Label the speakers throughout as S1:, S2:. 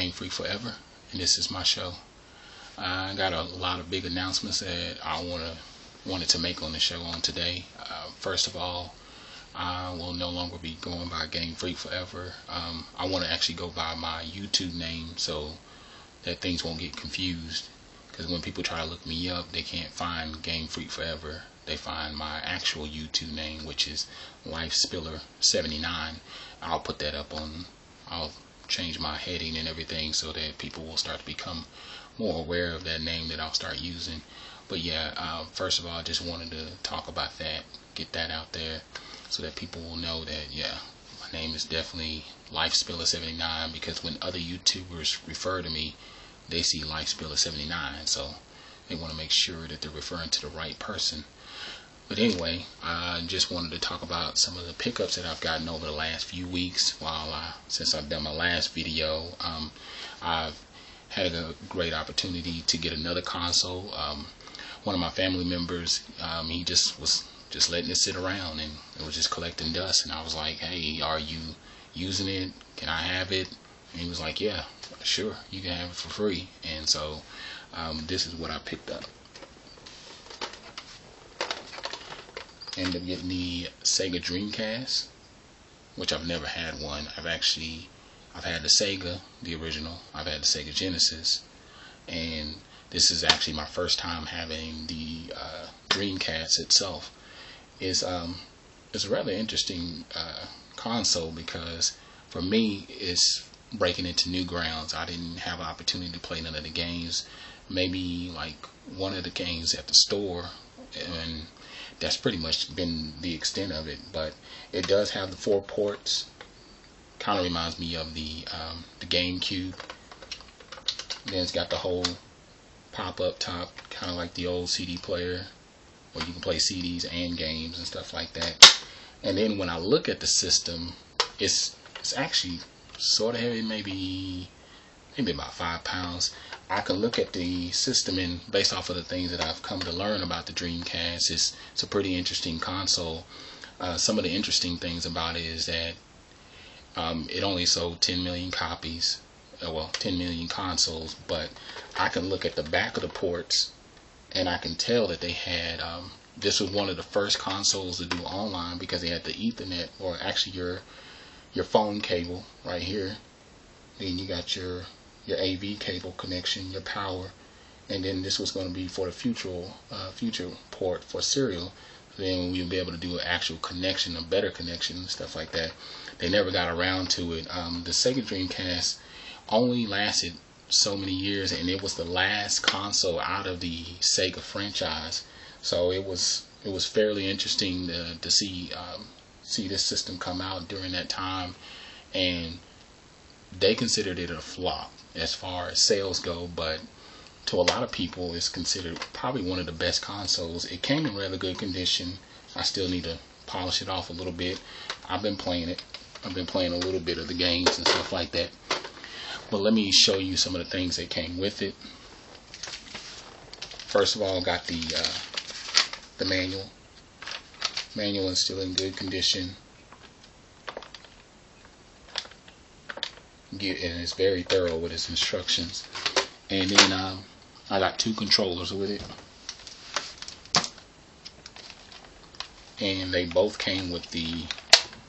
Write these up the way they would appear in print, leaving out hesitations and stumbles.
S1: Game Freak Forever, and this is my show. I got a lot of big announcements that I wanted to make on the show on today. First of all, I will no longer be going by Game Freak Forever. I want to actually go by my YouTube name so that things won't get confused. Because when people try to look me up, they can't find Game Freak Forever. They find my actual YouTube name, which is Lifespiller79. I'll put that up on. I'll change my heading and everything so that people will start to become more aware of that name that I'll start using. But yeah, first of all, I just wanted to talk about that, get that out there so that people will know that, yeah, my name is definitely Lifespiller79, because when other YouTubers refer to me, they see Lifespiller79, so they want to make sure that they're referring to the right person. But anyway, I just wanted to talk about some of the pickups that I've gotten over the last few weeks since I've done my last video. I've had a great opportunity to get another console. One of my family members, he just was letting it sit around, and it was just collecting dust, and I was like, hey, are you using it? Can I have it? And he was like, yeah, sure, you can have it for free. And so this is what I picked up. Ended up getting the Sega Dreamcast, which I've never had one. I've had the Sega, the original. I've had the Sega Genesis, and this is actually my first time having the Dreamcast itself. It's a rather interesting console, because for me it's breaking into new grounds. I didn't have an opportunity to play none of the games. Maybe like one of the games at the store, and that's pretty much been the extent of it. But it does have the 4 ports. Kind of reminds me of the GameCube. Then it's got the whole pop-up top, kind of like the old CD player, where you can play CDs and games and stuff like that. And then when I look at the system, it's actually sort of heavy, maybe about 5 pounds. I can look at the system, and based off of the things that I've come to learn about the Dreamcast, it's a pretty interesting console. Some of the interesting things about it is that it only sold 10 million copies, 10 million consoles, but I can look at the back of the ports, and I can tell that they had, this was one of the first consoles to do online, because they had the Ethernet, or actually your phone cable right here. Then you got your AV cable connection, your power, and then this was going to be for the future port for serial. Then we'll be able to do an actual connection, a better connection, and stuff like that. They never got around to it. The Sega Dreamcast only lasted so many years, and it was the last console out of the Sega franchise. So it was fairly interesting to see this system come out during that time, and they considered it a flop as far as sales go, but to a lot of people it's considered probably one of the best consoles. It came in rather good condition. I still need to polish it off a little bit. I've been playing it. I've been playing a little bit of the games and stuff like that. But let me show you some of the things that came with it. First of all, got the manual. Manual is still in good condition. And it's very thorough with its instructions. And then I got 2 controllers with it, and they both came with the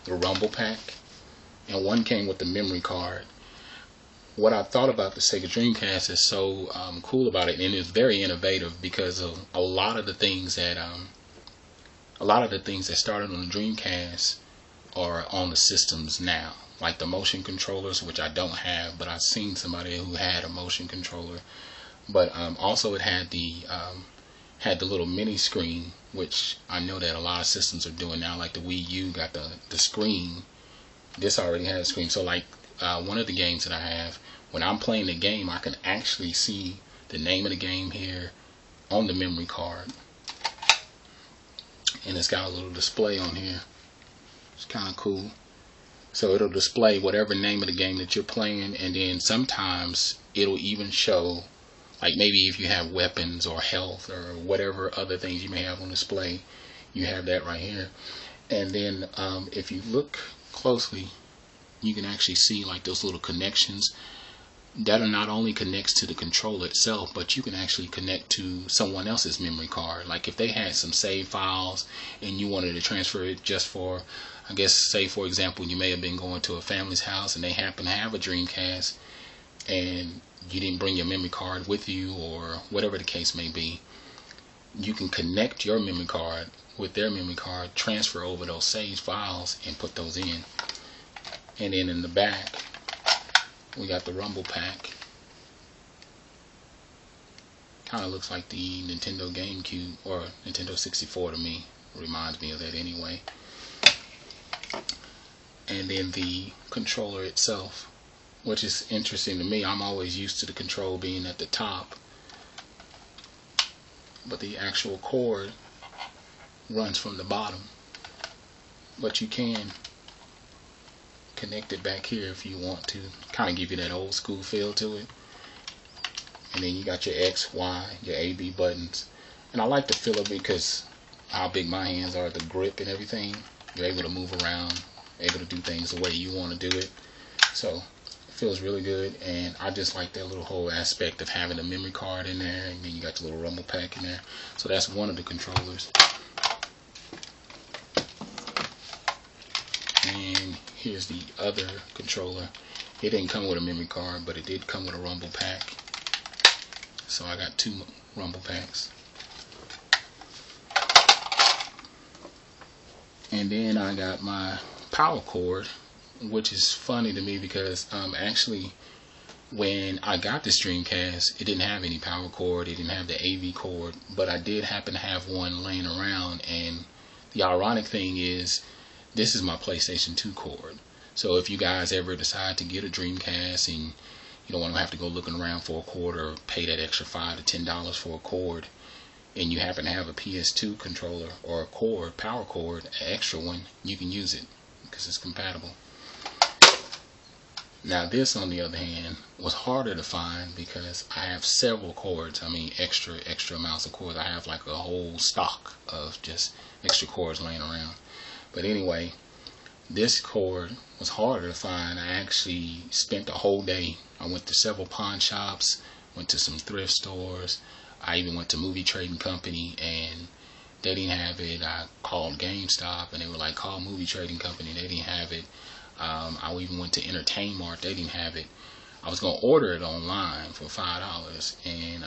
S1: Rumble Pack, and one came with the memory card. What I thought about the Sega Dreamcast is so cool about it, and it's very innovative, because of a lot of the things that started on the Dreamcast are on the systems now, like the motion controllers, which I don't have, but I've seen somebody who had a motion controller. But also it had the little mini screen, which I know that a lot of systems are doing now, like the Wii U got the screen. This already has a screen. So like one of the games that I have, when I'm playing the game, I can actually see the name of the game here on the memory card, and it's got a little display on here. It's kind of cool. So it'll display whatever name of the game that you're playing, and then sometimes it'll even show, like maybe if you have weapons or health or whatever other things you may have on display, you have that right here. And then if you look closely, you can actually see like those little connections. that not only connects to the controller itself, but you can actually connect to someone else's memory card. Like if they had some save files and you wanted to transfer it just for, I guess, say for example, you may have been going to a family's house and they happen to have a Dreamcast and you didn't bring your memory card with you, or whatever the case may be, you can connect your memory card with their memory card, transfer over those saved files and put those in. And then in the back we got the Rumble Pack. Kind of looks like the Nintendo GameCube or Nintendo 64 to me. Reminds me of that anyway. And then the controller itself, which is interesting to me. I'm always used to the control being at the top, but the actual cord runs from the bottom. But you can connect it back here if you want to, kind of give you that old school feel to it. And then you got your X, Y, your A, B buttons. And I like the feel of it because how big my hands are, the grip and everything. You're able to move around, able to do things the way you want to do it. So it feels really good, and I just like that little whole aspect of having a memory card in there, and then you got the little Rumble Pack in there. So that's one of the controllers. And here's the other controller. It didn't come with a memory card, but it did come with a Rumble Pack. So I got 2 Rumble Packs. And then I got my power cord, which is funny to me because actually when I got this Dreamcast, it didn't have any power cord, it didn't have the AV cord, but I did happen to have one laying around. And the ironic thing is, this is my PlayStation 2 cord. So if you guys ever decide to get a Dreamcast and you don't want to have to go looking around for a cord or pay that extra $5 to $10 for a cord, and you happen to have a PS2 controller or a cord, power cord, an extra one, you can use it because it's compatible. Now this, on the other hand, was harder to find because I have several cords. I mean extra amounts of cords. I have like a whole stock of just extra cords laying around. But anyway, this cord was harder to find. I actually spent the whole day. I went to several pawn shops, went to some thrift stores. I even went to Movie Trading Company and they didn't have it. I called GameStop and they were like, call Movie Trading Company. They didn't have it. I even went to Entertain Mart. They didn't have it. I was going to order it online for $5, and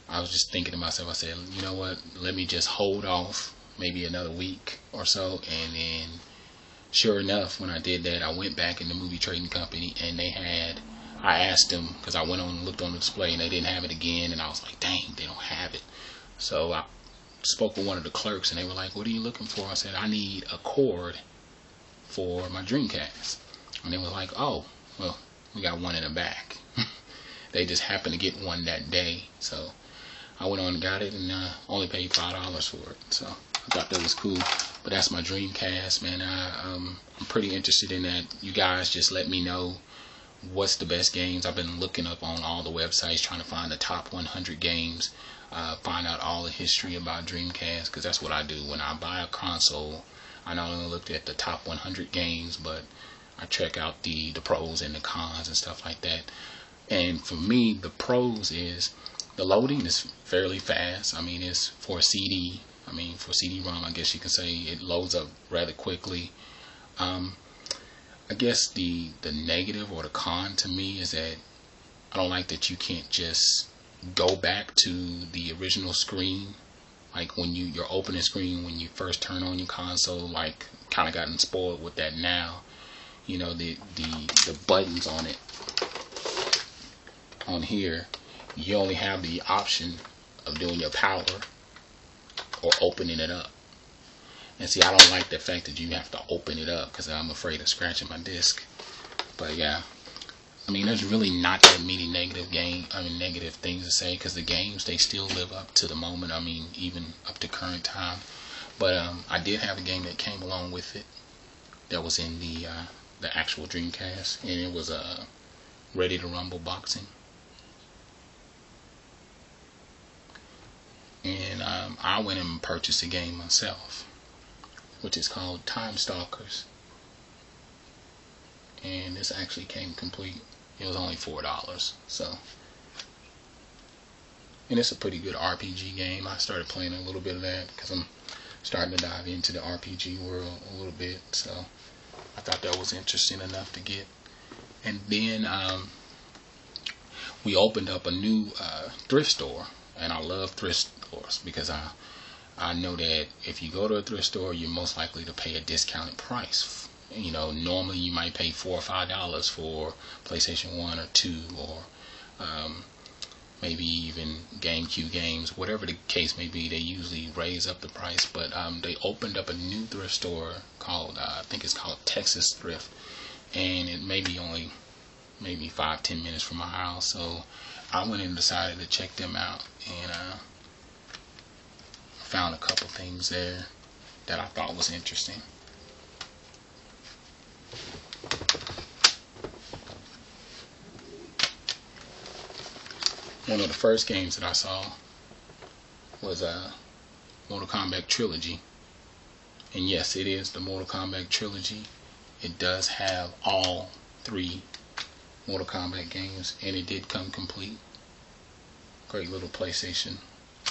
S1: I was just thinking to myself, I said, you know what, let me just hold off maybe another week or so. And then sure enough, when I did that, I went back in the Movie Trading Company and they had, I asked them because I went on and looked on the display and they didn't have it again, and I was like, dang, they don't have it. So I spoke with one of the clerks and they were like, what are you looking for? I said, I need a cord for my Dreamcast. And they were like, oh, well, we got one in the back. They just happened to get one that day. So I went on and got it and only paid $5 for it. So I thought that was cool. But that's my Dreamcast, man. I'm pretty interested in that. You guys just let me know what's the best games. I've been looking up on all the websites trying to find the top 100 games, find out all the history about Dreamcast, because that's what I do when I buy a console. I not only look at the top 100 games, but I check out the pros and the cons and stuff like that. And for me, the pros is the loading is fairly fast. I mean, it's for a CD. I mean, for CD-ROM, I guess you can say it loads up rather quickly. I guess the negative or the con to me is that I don't like that you can't just go back to the original screen. Like when your opening screen, when you first turn on your console, like kind of gotten spoiled with that now. You know, the buttons on it, on here, you only have the option of doing your power or opening it up. And see, I don't like the fact that you have to open it up because I'm afraid of scratching my disc. But yeah, I mean, there's really not that many negative things to say, because the games, they still live up to the moment. I mean, even up to current time. But I did have a game that came along with it that was in the actual Dreamcast, and it was Ready to Rumble Boxing. And I went and purchased a game myself, which is called Time Stalkers. And this actually came complete. It was only $4. So, and it's a pretty good RPG game. I started playing a little bit of that because I'm starting to dive into the RPG world a little bit. So I thought that was interesting enough to get. And then we opened up a new thrift store, and I love thrift stores because I know that if you go to a thrift store, you're most likely to pay a discounted price. You know, normally you might pay $4 or $5 for PlayStation 1 or 2, or maybe even GameCube games, whatever the case may be. They usually raise up the price. But they opened up a new thrift store called, I think it's called Texas Thrift, and it may be only maybe 5-10 minutes from my house. So I went and decided to check them out, and found a couple things there that I thought was interesting. One of the first games that I saw was Mortal Kombat Trilogy. And yes, it is the Mortal Kombat Trilogy. It does have all 3 Mortal Kombat games, and it did come complete. Great little PlayStation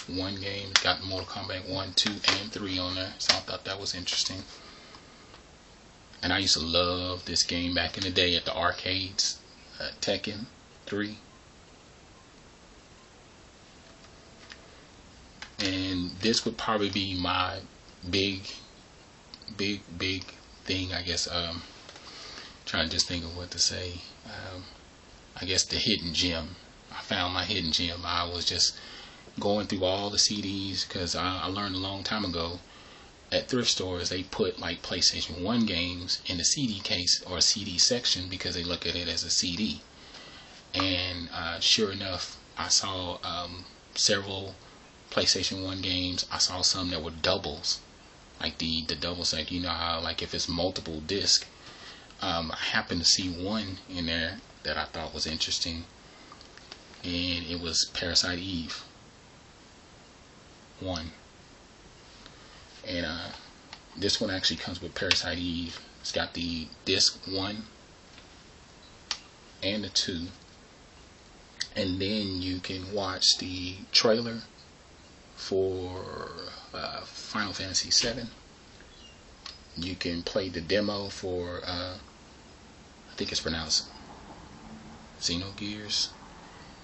S1: 1 game. Got Mortal Kombat 1, 2, and 3 on there, so I thought that was interesting. And I used to love this game back in the day at the arcades, Tekken 3. And this would probably be my big thing, I guess. Trying to just think of what to say. I guess the hidden gem. I found my hidden gem. I was just going through all the CDs because I learned a long time ago at thrift stores they put like PlayStation 1 games in the CD case or CD section because they look at it as a CD. And sure enough, I saw several PlayStation 1 games. I saw some that were doubles, like the doubles, like, you know how like if it's multiple disc. I happened to see one in there that I thought was interesting, and it was Parasite Eve 1. And this one actually comes with Parasite Eve. It's got the disc 1 and the 2, and then you can watch the trailer for Final Fantasy 7. You can play the demo for I think it's pronounced Xenogears.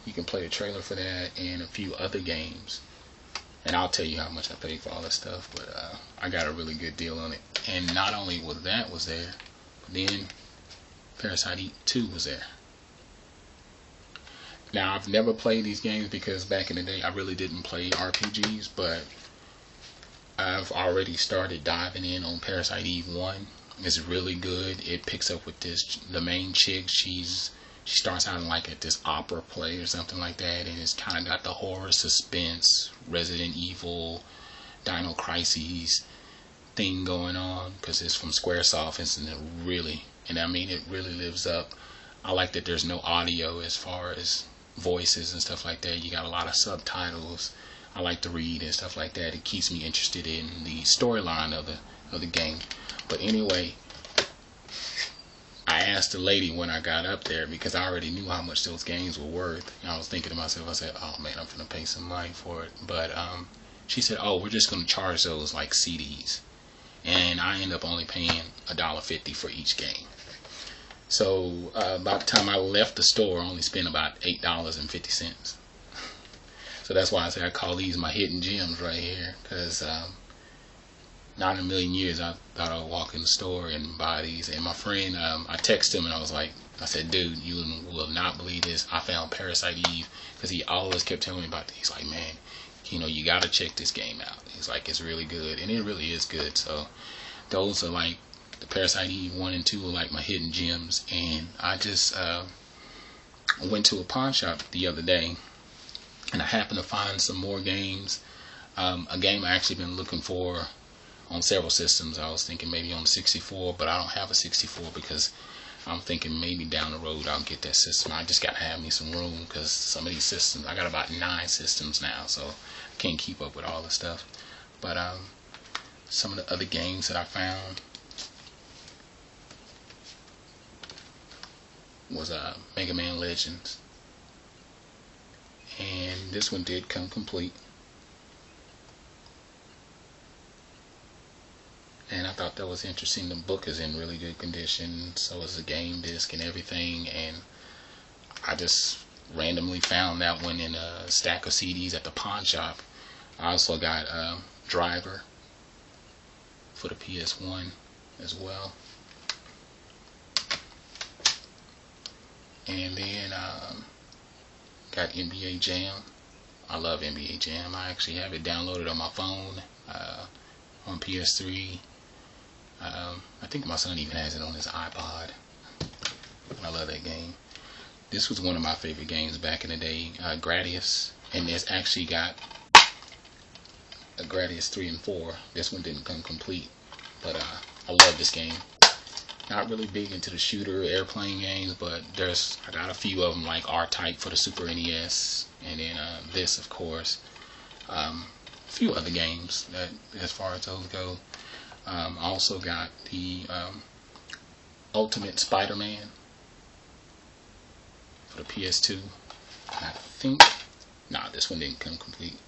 S1: You can play the trailer for that and a few other games, and I'll tell you how much I paid for all that stuff. But I got a really good deal on it. And not only was that was there, but then Parasite Eve 2 was there. Now, I've never played these games because back in the day I really didn't play RPGs, but I've already started diving in on Parasite Eve 1. It's really good. It picks up with the main chick. She starts out in like at this opera play or something like that, and it's kind of got the horror, suspense, Resident Evil, Dino Crises thing going on because it's from Squaresoft, and it really lives up. I like that there's no audio as far as voices and stuff like that. You got a lot of subtitles. I like to read and stuff like that. It keeps me interested in the storyline of the game. But anyway, I asked the lady when I got up there because I already knew how much those games were worth. And I was thinking to myself, I said, oh man, I'm gonna pay some money for it. But she said, oh, we're just gonna charge those like CDs, and I end up only paying $1.50 for each game. So by the time I left the store, I only spent about $8.50. So that's why I say I call these my hidden gems right here, because not in a million years I thought I would walk in the store and buy these. And my friend, I texted him and I said, dude, you will not believe this. I found Parasite Eve, because he always kept telling me about it. He's like, man, you got to check this game out. He's like, it's really good, and it really is good. So those are like the Parasite Eve 1 and 2 are like my hidden gems. And I just went to a pawn shop the other day, and I happened to find some more games. A game I actually been looking for on several systems. I was thinking maybe on the 64, but I don't have a 64 because I'm thinking maybe down the road I'll get that system. I just gotta have me some room, because some of these systems, I got about 9 systems now, so I can't keep up with all the stuff. But some of the other games that I found, was Mega Man Legends, and this one did come complete. And I thought that was interesting. The book is in really good condition, so is the game disc and everything. And I just randomly found that one in a stack of CDs at the pawn shop. I also got Driver for the PS1 as well. And then got NBA Jam. I love NBA Jam. I actually have it downloaded on my phone, on PS3. I think my son even has it on his iPod. I love that game. This was one of my favorite games back in the day, Gradius. And it's actually got a Gradius 3 and 4. This one didn't come complete, but I love this game. Not really big into the shooter airplane games, but I got a few of them, like R-Type for the Super NES, and then this, of course. A few other games that, as far as those go. I also got the Ultimate Spider-Man for the PS2. I think, this one didn't come complete.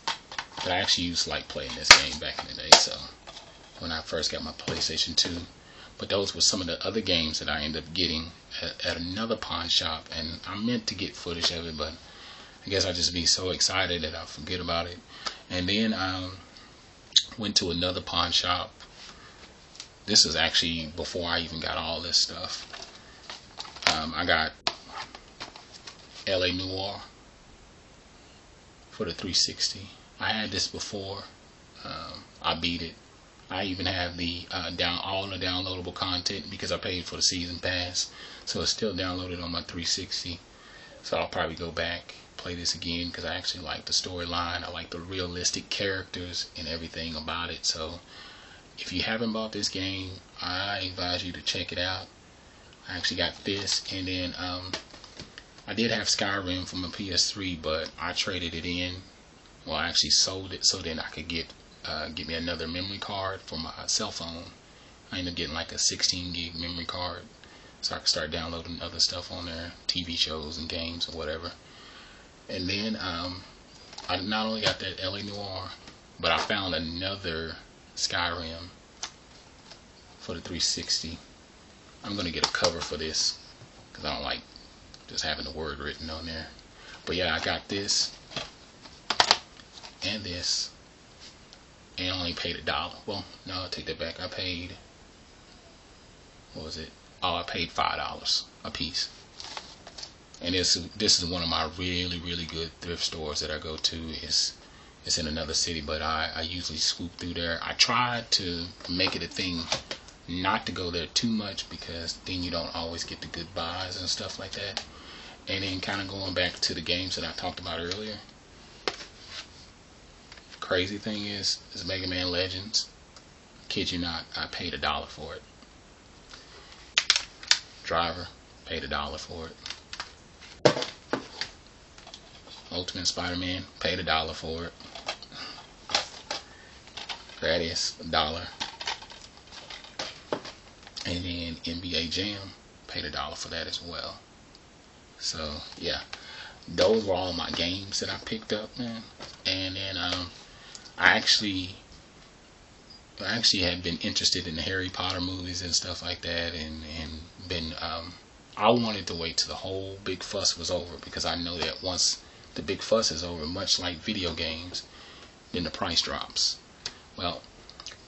S1: But I actually used to like playing this game back in the day, so when I first got my PlayStation 2. But those were some of the other games that I ended up getting at another pawn shop, and I meant to get footage of it, but I guess I just be so excited that I forget about it. And then went to another pawn shop. This is actually before I even got all this stuff. I got LA Noire for the 360. I had this before. I beat it. I even have the all the downloadable content because I paid for the season pass, so it's still downloaded on my 360. So I'll probably go back, play this again, because I actually like the storyline. I like the realistic characters and everything about it. So if you haven't bought this game, I advise you to check it out. I actually got this, and then I did have Skyrim from a PS3, but I traded it in. Well, I actually sold it so then I could get me another memory card for my cell phone. I ended up getting like a 16 gig memory card, so I could start downloading other stuff on there, TV shows and games or whatever. And then I not only got that LA Noire, but I found another Skyrim for the 360. I'm going to get a cover for this because I don't like just having the word written on there. But yeah, I got this and this, and I only paid $1. Well, no, I'll take that back. I paid, what was it? Oh, I paid $5 a piece. And this is one of my really good thrift stores that I go to. It's in another city, but I usually swoop through there. I try to make it a thing not to go there too much, because then you don't always get the good buys and stuff like that. And then kind of going back to the games that I talked about earlier. Crazy thing is Mega Man Legends. Kid you not, I paid $1 for it. Driver, paid $1 for it. Ultimate Spider-Man, paid $1 for it. Gradius, $1. And then NBA Jam, paid $1 for that as well. So yeah, those were all my games that I picked up, man. And then I actually had been interested in the Harry Potter movies and stuff like that, and been I wanted to wait till the whole big fuss was over, because I know that once the big fuss is over, much like video games, then the price drops. Well,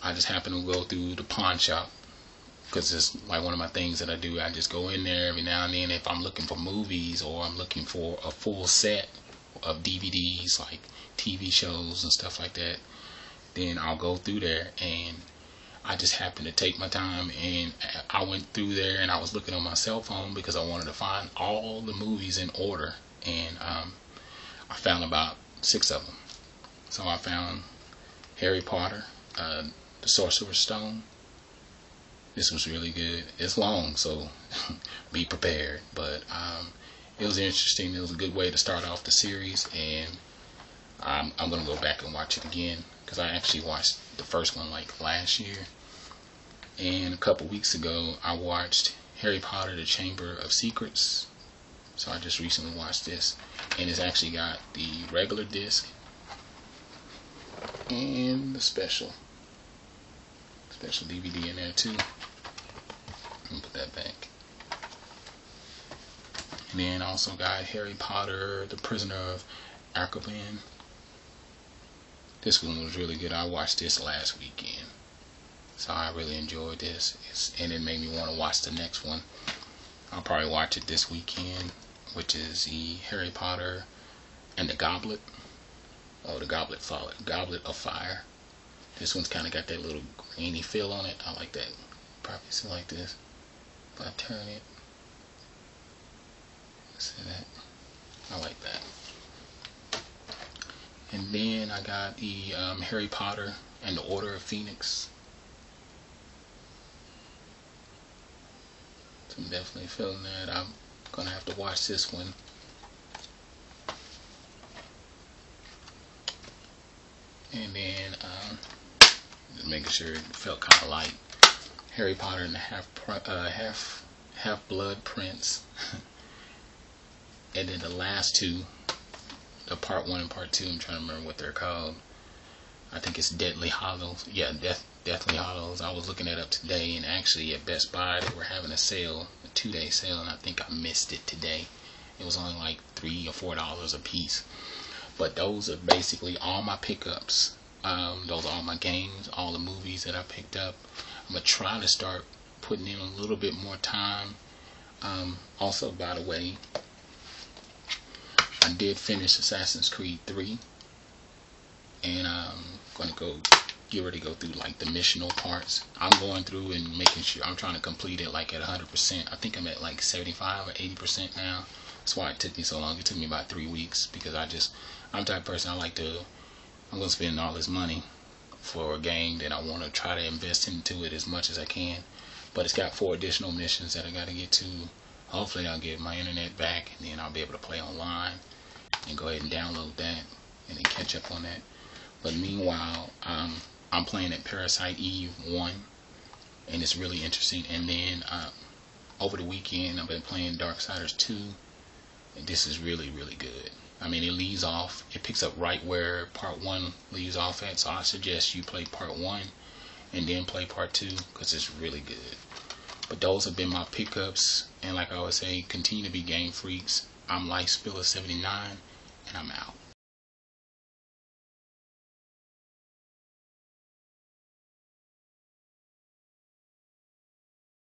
S1: I just happen to go through the pawn shop, because it's like one of my things that I do. I just go in there every now and then if I'm looking for movies, or I'm looking for a full set of DVDs, like TV shows and stuff like that. Then I'll go through there, and I just happened to take my time, and I went through there, and I was looking on my cell phone because I wanted to find all the movies in order, and I found about 6 of them. So I found Harry Potter, the Sorcerer's Stone. This was really good. It's long, so be prepared, but it was interesting. It was a good way to start off the series, and I'm going to go back and watch it again, because I actually watched the first one like last year. And a couple weeks ago, I watched Harry Potter, the Chamber of Secrets, So I just recently watched this, and it's actually got the regular disc and the special DVD in there too. Let me put that back. And then also got Harry Potter, The Prisoner of Azkaban. This one was really good. I watched this last weekend, so I really enjoyed this. And it made me want to watch the next one. I'll probably watch it this weekend, which is the Harry Potter and the Goblet. Oh, the Goblet of Fire. This one's kind of got that little grainy feel on it. I like that. Probably see like this. If I turn it, see that? I like that. And then I got the Harry Potter and the Order of Phoenix. So I'm definitely feeling that. I'm gonna have to watch this one. And then just making sure it felt kind of light. Harry Potter and the Half-Blood Prince. And then the last two, the part 1 and part 2, I'm trying to remember what they're called. I think it's Deathly Hallows. Yeah, Deathly Hallows. I was looking that up today, and actually at Best Buy they were having a sale, a 2-day sale, and I think I missed it today. It was only like $3 or $4 a piece. But those are basically all my pickups. Those are all my games, all the movies that I picked up. I'm gonna try to start putting in a little bit more time. Also, by the way, I did finish Assassin's Creed 3, and I'm gonna get ready to go through like the missional parts. I'm going through and making sure I'm trying to complete it like at 100%. I think I'm at like 75 or 80% now. That's why it took me so long. It took me about 3 weeks because I'm the type of person I'm gonna spend all this money for a game that I want to try to invest into it as much as I can. But it's got 4 additional missions that I got to get to. Hopefully I'll get my internet back, and then I'll be able to play online and go ahead and download that and then catch up on that. But meanwhile, I'm playing at Parasite Eve 1, and it's really interesting. And then over the weekend I've been playing Darksiders 2, and this is really, really good. I mean, it picks up right where part 1 leaves off at, so I suggest you play part 1 and then play part 2, because it's really good. But those have been my pickups, and like I always say, continue to be game freaks. I'm Lifespiller79, and I'm out.